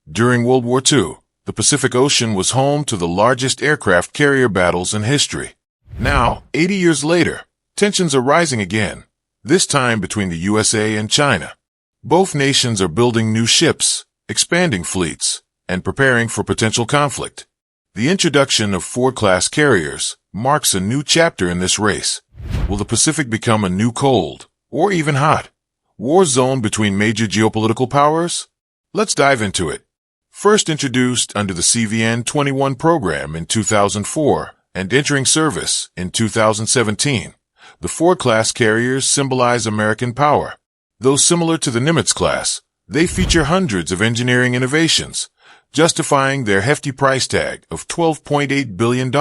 During World War II, the Pacific Ocean was home to the largest aircraft carrier battles in history. Now, 80 years later, tensions are rising again, this time between the USA and China. Both nations are building new ships, expanding fleets, and preparing for potential conflict. The introduction of Ford-class carriers marks a new chapter in this race. Will the Pacific become a new cold, or even hot, war zone between major geopolitical powers? Let's dive into it. First introduced under the CVN-21 program in 2004 and entering service in 2017, the Ford-class carriers symbolize American power. Though similar to the Nimitz class, they feature hundreds of engineering innovations, justifying their hefty price tag of $12.8 billion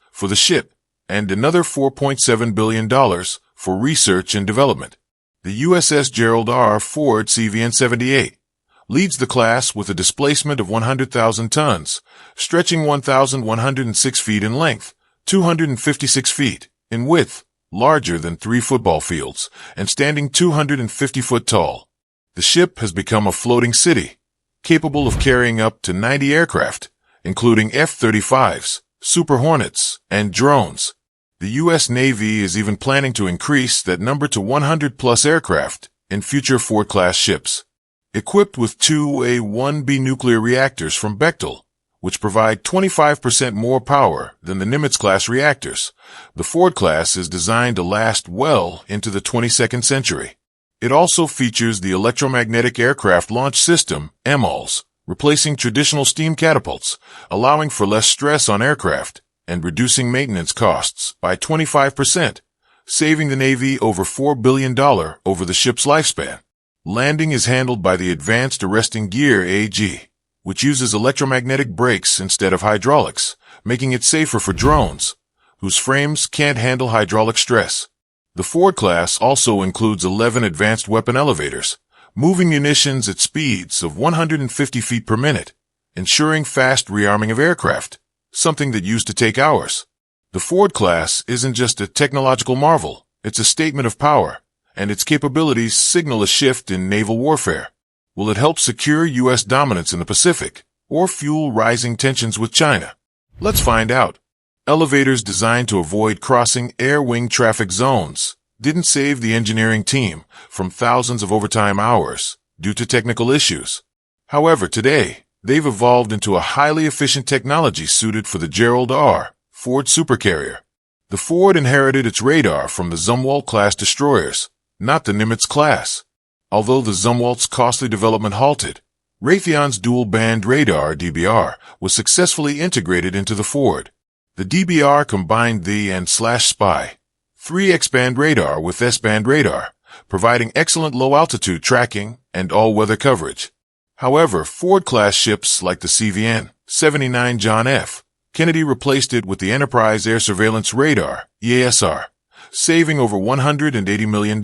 for the ship and another $4.7 billion for research and development. The USS Gerald R. Ford CVN-78 leads the class with a displacement of 100,000 tons, stretching 1,106 feet in length, 256 feet in width, larger than 3 football fields, and standing 250 foot tall. The ship has become a floating city, capable of carrying up to 90 aircraft, including F-35s, Super Hornets, and drones. The U.S. Navy is even planning to increase that number to 100-plus aircraft in future Ford-class ships. Equipped with 2 A-1B nuclear reactors from Bechtel, which provide 25% more power than the Nimitz-class reactors, the Ford class is designed to last well into the 22nd century. It also features the Electromagnetic Aircraft Launch System, EMALS, replacing traditional steam catapults, allowing for less stress on aircraft and reducing maintenance costs by 25%, saving the Navy over $4 billion over the ship's lifespan. Landing is handled by the Advanced Arresting Gear AAG, which uses electromagnetic brakes instead of hydraulics, making it safer for drones, whose frames can't handle hydraulic stress. The Ford class also includes 11 advanced weapon elevators, moving munitions at speeds of 150 feet per minute, ensuring fast rearming of aircraft, something that used to take hours. The Ford class isn't just a technological marvel, it's a statement of power, and its capabilities signal a shift in naval warfare. Will it help secure U.S. dominance in the Pacific, or fuel rising tensions with China? Let's find out. Elevators designed to avoid crossing air-wing traffic zones didn't save the engineering team from thousands of overtime hours due to technical issues. However, today, they've evolved into a highly efficient technology suited for the Gerald R. Ford supercarrier. The Ford inherited its radar from the Zumwalt-class destroyers, not the Nimitz class. Although the Zumwalt's costly development halted, Raytheon's dual-band radar, DBR, was successfully integrated into the Ford. The DBR combined the and/spy 3X-band radar with S-band radar, providing excellent low-altitude tracking and all-weather coverage. However, Ford-class ships like the CVN-79 John F. Kennedy replaced it with the Enterprise Air Surveillance Radar, EASR, saving over $180 million.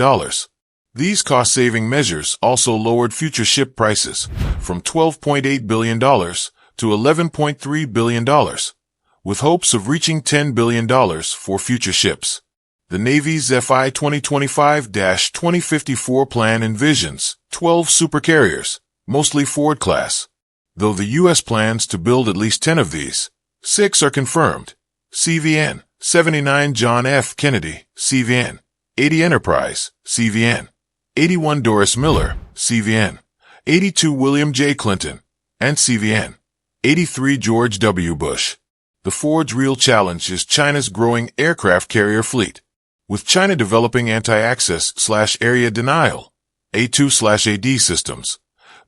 These cost-saving measures also lowered future ship prices from $12.8 billion to $11.3 billion, with hopes of reaching $10 billion for future ships. The Navy's FY 2025-2054 plan envisions 12 supercarriers, mostly Ford-class. Though the U.S. plans to build at least 10 of these, 6 are confirmed. CVN-79 John F. Kennedy, CVN-80 Enterprise, CVN-81 Doris Miller, CVN-82 William J. Clinton, and CVN-83 George W. Bush. The Ford's real challenge is China's growing aircraft carrier fleet. With China developing anti-access/area denial, A2/AD systems,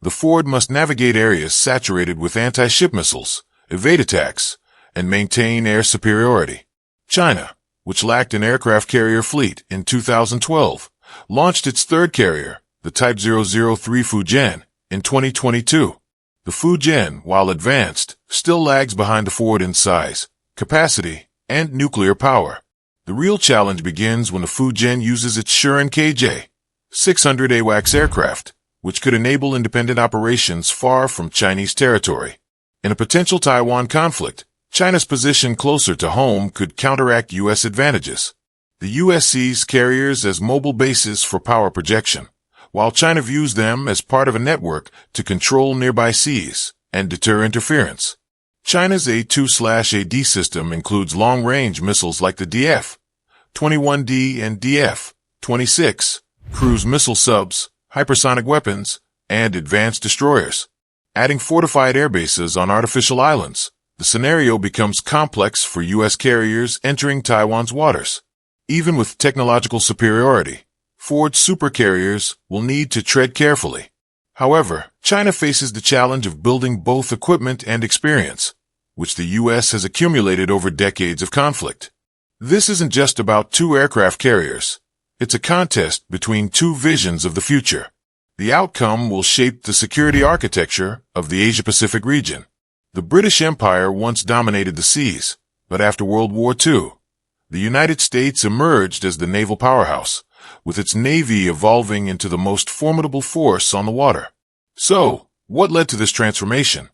the Ford must navigate areas saturated with anti-ship missiles, evade attacks, and maintain air superiority. China, which lacked an aircraft carrier fleet in 2012, launched its third carrier, the Type 003 Fujian, in 2022. The Fujian, while advanced, still lags behind the Ford in size, capacity, and nuclear power. The real challenge begins when the Fujian uses its Shuren KJ-600 AWACS aircraft, which could enable independent operations far from Chinese territory. In a potential Taiwan conflict, China's position closer to home could counteract U.S. advantages. The U.S. sees carriers as mobile bases for power projection, while China views them as part of a network to control nearby seas, and deter interference. China's A2/AD system includes long-range missiles like the DF-21D and DF-26, cruise missile subs, hypersonic weapons, and advanced destroyers. Adding fortified air bases on artificial islands, the scenario becomes complex for U.S. carriers entering Taiwan's waters. Even with technological superiority, Ford's supercarriers will need to tread carefully. However, China faces the challenge of building both equipment and experience, which the U.S. has accumulated over decades of conflict. This isn't just about two aircraft carriers. It's a contest between two visions of the future. The outcome will shape the security architecture of the Asia-Pacific region. The British Empire once dominated the seas, but after World War II, the United States emerged as the naval powerhouse, with its navy evolving into the most formidable force on the water. So, what led to this transformation?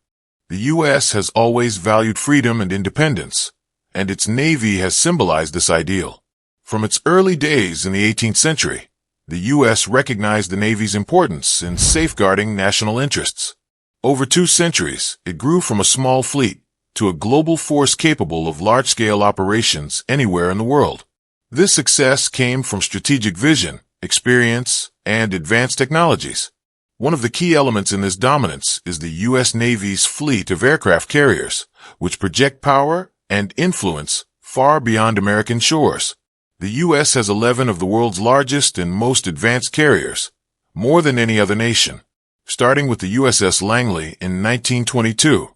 The U.S. has always valued freedom and independence, and its navy has symbolized this ideal. From its early days in the 18th century, the U.S. recognized the Navy's importance in safeguarding national interests. Over 2 centuries, it grew from a small fleet to a global force capable of large-scale operations anywhere in the world. This success came from strategic vision, experience, and advanced technologies. One of the key elements in this dominance is the U.S. Navy's fleet of aircraft carriers, which project power and influence far beyond American shores. The U.S. has 11 of the world's largest and most advanced carriers, more than any other nation. Starting with the USS Langley in 1922,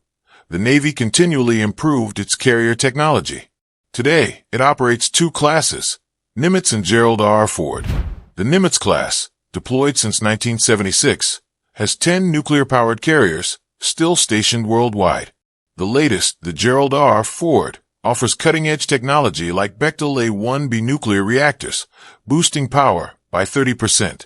the Navy continually improved its carrier technology. Today, it operates 2 classes, Nimitz and Gerald R. Ford. The Nimitz class, deployed since 1976, has 10 nuclear-powered carriers, still stationed worldwide. The latest, the Gerald R. Ford, offers cutting-edge technology like Bechtel A1B nuclear reactors, boosting power by 30%.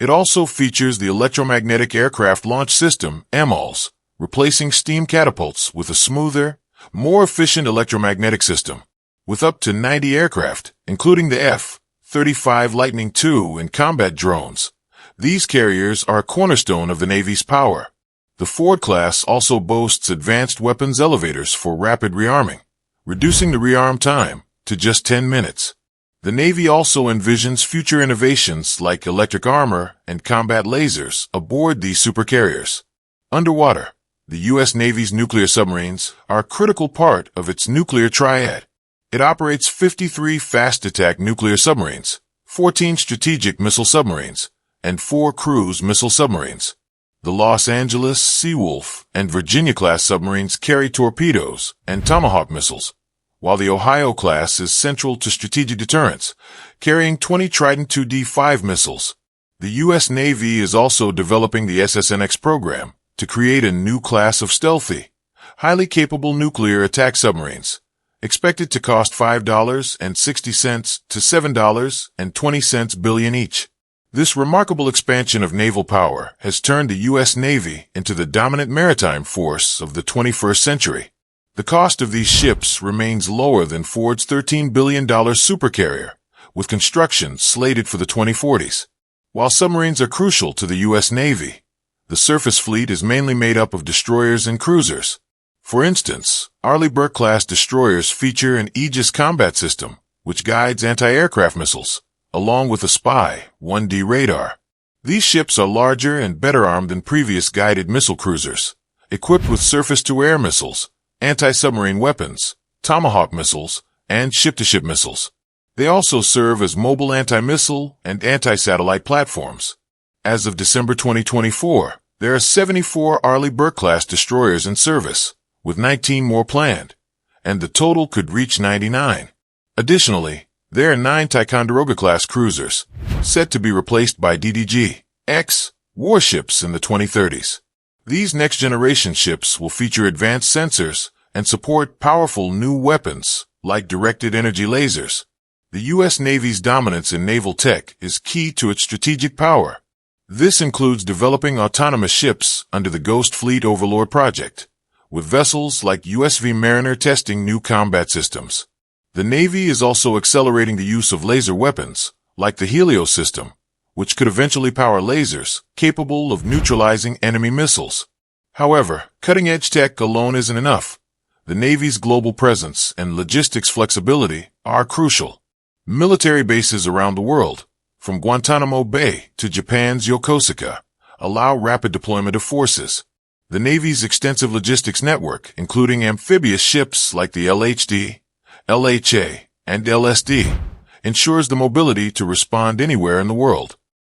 It also features the Electromagnetic Aircraft Launch System, EMALS, replacing steam catapults with a smoother, more efficient electromagnetic system. With up to 90 aircraft, including the F-35 Lightning II and combat drones, these carriers are a cornerstone of the Navy's power. The Ford class also boasts advanced weapons elevators for rapid rearming, reducing the rearm time to just 10 minutes. The Navy also envisions future innovations like electric armor and combat lasers aboard these supercarriers. Underwater, the U.S. Navy's nuclear submarines are a critical part of its nuclear triad. It operates 53 fast-attack nuclear submarines, 14 strategic missile submarines, and 4 cruise missile submarines. The Los Angeles, Seawolf, and Virginia-class submarines carry torpedoes and Tomahawk missiles, while the Ohio class is central to strategic deterrence, carrying 20 Trident II-D5 missiles. The U.S. Navy is also developing the SSNX program to create a new class of stealthy, highly capable nuclear attack submarines, expected to cost $5.60 to $7.20 billion each. This remarkable expansion of naval power has turned the U.S. Navy into the dominant maritime force of the 21st century. The cost of these ships remains lower than Ford's $13 billion supercarrier, with construction slated for the 2040s. While submarines are crucial to the U.S. Navy, the surface fleet is mainly made up of destroyers and cruisers. For instance, Arleigh Burke-class destroyers feature an Aegis combat system, which guides anti-aircraft missiles, along with a Spy-1D radar. These ships are larger and better armed than previous guided missile cruisers, equipped with surface-to-air missiles, anti-submarine weapons, Tomahawk missiles, and ship-to-ship missiles. They also serve as mobile anti-missile and anti-satellite platforms. As of December 2024, there are 74 Arleigh Burke-class destroyers in service, with 19 more planned, and the total could reach 99. Additionally, there are 9 Ticonderoga-class cruisers, set to be replaced by DDG-X warships in the 2030s. These next-generation ships will feature advanced sensors and support powerful new weapons like directed energy lasers. The U.S. Navy's dominance in naval tech is key to its strategic power. This includes developing autonomous ships under the Ghost Fleet Overlord project, with vessels like USV Mariner testing new combat systems. The Navy is also accelerating the use of laser weapons, like the Helios system, which could eventually power lasers capable of neutralizing enemy missiles. However, cutting-edge tech alone isn't enough. The Navy's global presence and logistics flexibility are crucial. Military bases around the world, from Guantanamo Bay to Japan's Yokosuka, allow rapid deployment of forces. The Navy's extensive logistics network, including amphibious ships like the LHD, LHA, and LSD, ensures the mobility to respond anywhere in the world.